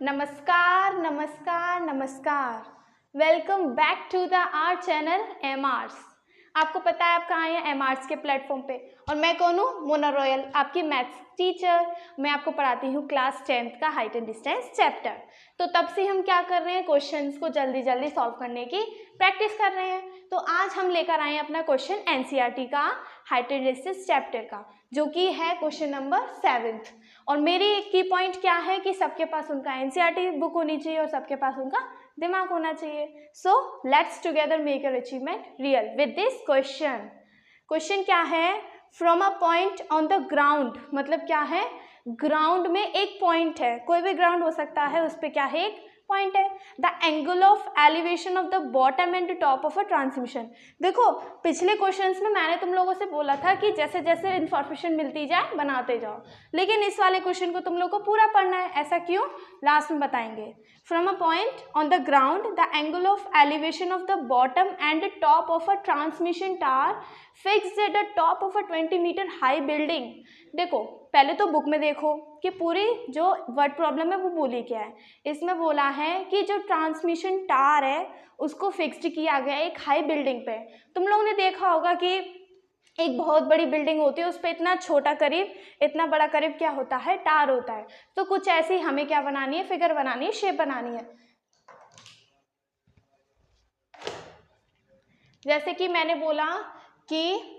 नमस्कार नमस्कार नमस्कार। Welcome back to the our channel M arts. आपको पता है आप कहाँ हैं? एम आर्ट्स के प्लेटफॉर्म पे। और मैं कौन हूँ? मोना रॉयल, आपकी मैथ्स टीचर। मैं आपको पढ़ाती हूँ क्लास 10th का हाइट एंड डिस्टेंस चैप्टर। तो तब से हम क्या कर रहे हैं? क्वेश्चंस को जल्दी जल्दी सॉल्व करने की प्रैक्टिस कर रहे हैं। तो आज हम लेकर आए हैं अपना क्वेश्चन एनसीईआरटी का हाइट एंड डिस्टेंस चैप्टर का, जो कि है क्वेश्चन नंबर 7th। और मेरी की पॉइंट क्या है कि सबके पास उनका एनसीईआरटी बुक होनी चाहिए और सबके पास उनका दिमाग होना चाहिए। So let's together make your achievement real with this question. Question क्या है? From a point on the ground, मतलब क्या है? ग्राउंड में एक पॉइंट है, कोई भी ग्राउंड हो सकता है, उस पर क्या है? एक पॉइंट है। The angle of elevation of the bottom and top of a transmission. देखो पिछले क्वेश्चंस में मैंने तुम लोगों से बोला था कि जैसे जैसे इंफॉर्मेशन मिलती जाए बनाते जाओ, लेकिन इस वाले क्वेश्चन को तुम लोग को पूरा पढ़ना है। ऐसा क्यों? लास्ट में बताएंगे। From a point on the ground the angle of elevation of the bottom and top of a transmission tower fixed at the top of a 20 metre high building. देखो पहले तो बुक में देखो कि पूरी जो वर्ड प्रॉब्लम है वो बोली क्या है। इसमें बोला है कि जो ट्रांसमिशन टावर है उसको फिक्स्ड किया गया एक हाई बिल्डिंग पे। तुम लोगों ने देखा होगा कि एक बहुत बड़ी बिल्डिंग होती है, उस पर इतना छोटा करीब इतना बड़ा करीब क्या होता है? टावर होता है। तो कुछ ऐसी हमें क्या बनानी है? फिगर बनानी है, शेप बनानी है। जैसे कि मैंने बोला कि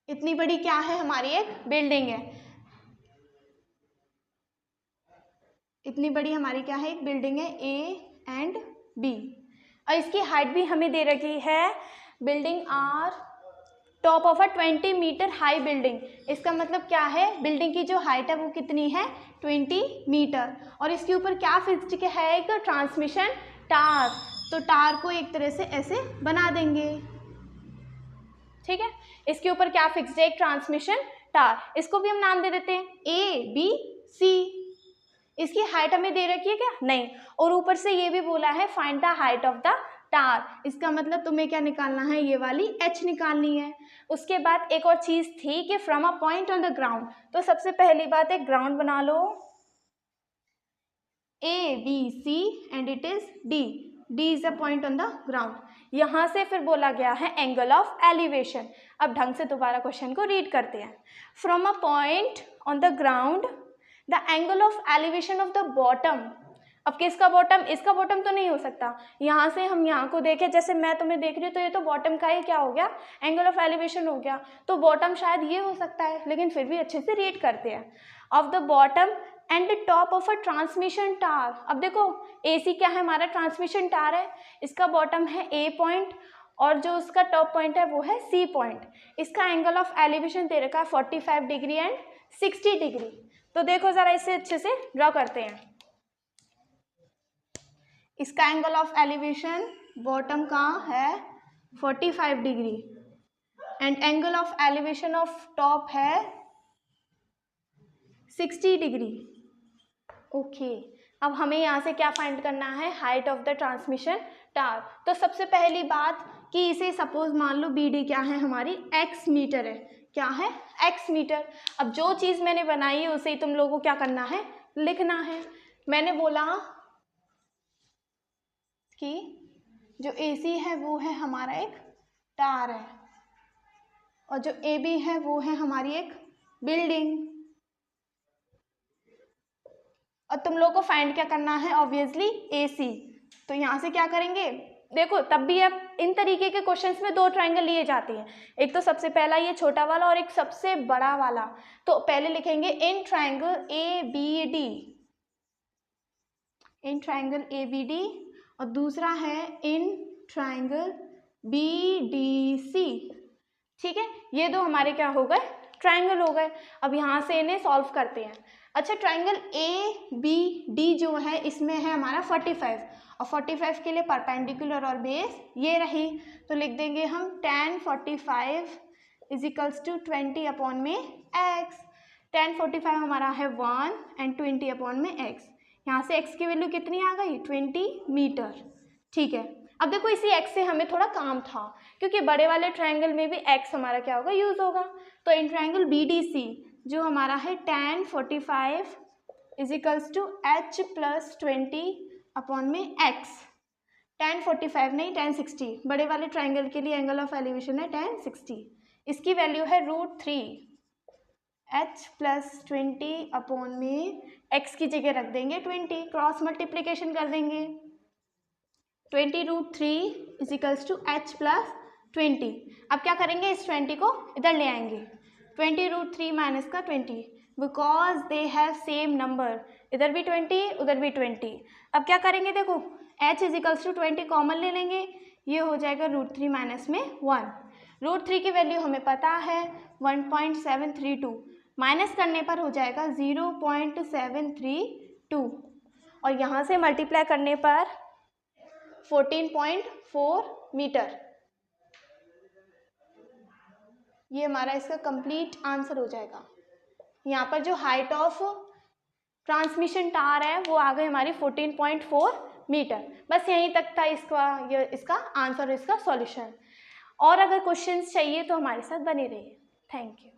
इतनी बड़ी क्या है? हमारी एक बिल्डिंग है। इतनी बड़ी हमारी क्या है? एक बिल्डिंग है ए एंड बी, और इसकी हाइट भी हमें दे रखी है। Building are top of a 20 metre high building. इसका मतलब क्या है? बिल्डिंग की जो हाइट है वो कितनी है? 20 मीटर। और इसके ऊपर क्या फिक्स्ड है? एक ट्रांसमिशन टावर। तो टावर को एक तरह से ऐसे बना देंगे, ठीक है। इसके ऊपर क्या फिक्स्ड है? एक ट्रांसमिशन टावर। इसको भी हम नाम दे देते हैं ए बी सी। इसकी हाइट हमें दे रखी है क्या? नहीं। और ऊपर से ये भी बोला है find the height of the tower. इसका मतलब तुम्हें क्या निकालना है? ये वाली एच निकालनी है। उसके बाद एक और चीज थी कि from a point on the ground. तो सबसे पहली बात एक ग्राउंड बना लो, A B C and it is D. D is a point on the ground. यहाँ से फिर बोला गया है एंगल ऑफ एलिवेशन। अब ढंग से दोबारा क्वेश्चन को रीड करते हैं। From a point on the ground the angle of elevation of the bottom. अब किसका बॉटम? इसका बॉटम तो नहीं हो सकता। यहाँ से हम यहाँ को देखें, जैसे मैं तुम्हें देख रही हूँ, तो ये तो बॉटम का ही क्या हो गया? एंगल ऑफ एलिवेशन हो गया। तो बॉटम शायद ये हो सकता है, लेकिन फिर भी अच्छे से रीड करते हैं। Of the bottom and top of a transmission tower. अब देखो AC क्या है? हमारा ट्रांसमिशन टावर है। इसका बॉटम है A पॉइंट और जो उसका टॉप पॉइंट है वो है C पॉइंट। इसका एंगल ऑफ एलिवेशन दे रखा है 45 डिग्री एंड 60 डिग्री। तो देखो जरा इसे अच्छे से ड्रॉ करते हैं। इसका एंगल ऑफ एलिवेशन बॉटम का है 45 degree and angle of elevation of top है 60 डिग्री। ओके, अब हमें यहाँ से क्या फाइंड करना है? Height of the transmission tower. तो सबसे पहली बात कि इसे सपोज मान लो BD क्या है? हमारी x मीटर है। क्या है? x metre. अब जो चीज़ मैंने बनाई है उसे ही तुम लोगों को क्या करना है? लिखना है। मैंने बोला कि जो AC है वो है हमारा एक टावर है और जो AB है वो है हमारी एक बिल्डिंग। और तुम लोगों को फाइंड क्या करना है? Obviously AC। तो यहाँ से क्या करेंगे? देखो तब भी अब इन तरीके के क्वेश्चंस में दो ट्रायंगल लिए जाते हैं, एक तो सबसे पहला ये छोटा वाला और एक सबसे बड़ा वाला। तो पहले लिखेंगे in triangle ABD, in triangle ABD, और दूसरा है इन ट्रायंगल BDC। ठीक है, ये दो हमारे क्या हो गए? ट्रायंगल हो गए। अब यहाँ से इन्हें सॉल्व करते हैं। अच्छा, ट्रायंगल ABD जो है इसमें है हमारा 45 और 45 के लिए परपेंडिकुलर और बेस ये रही। तो लिख देंगे हम tan 45 is equals to 20 upon में x। tan 45 हमारा है 1 एंड 20 अपॉन में x। यहाँ से x की वैल्यू कितनी आ गई? 20 मीटर। ठीक है, अब देखो इसी x से हमें थोड़ा काम था क्योंकि बड़े वाले ट्रायंगल में भी x हमारा क्या होगा? यूज होगा। तो इन ट्रायंगल BDC जो हमारा है tan 45 h प्लस 20 अपॉन में x। tan 45 नहीं tan 60, बड़े वाले ट्राइंगल के लिए एंगल ऑफ एलिवेशन है tan 60। इसकी वैल्यू है √3। h प्लस 20 अपॉन में x की जगह रख देंगे 20, क्रॉस मल्टीप्लिकेशन कर देंगे। 20√3 h प्लस 20। अब क्या करेंगे, इस 20 को इधर ले आएंगे। 20√3 माइनस का 20, because they have same number, इधर भी 20 उधर भी 20। अब क्या करेंगे, देखो h 20 कॉमन ले लेंगे, ये हो जाएगा √3 माइनस में 1। √3 की वैल्यू हमें पता है 1.732, माइनस करने पर हो जाएगा 0.732 और यहाँ से मल्टीप्लाई करने पर 14.4 मीटर। ये हमारा इसका कंप्लीट आंसर हो जाएगा। यहाँ पर जो हाइट ऑफ ट्रांसमिशन टावर है वो आ गई हमारी 14.4 मीटर। बस यहीं तक था इसका आंसर, इसका सॉल्यूशन। और अगर क्वेश्चंस चाहिए तो हमारे साथ बने रहिए। Thank you.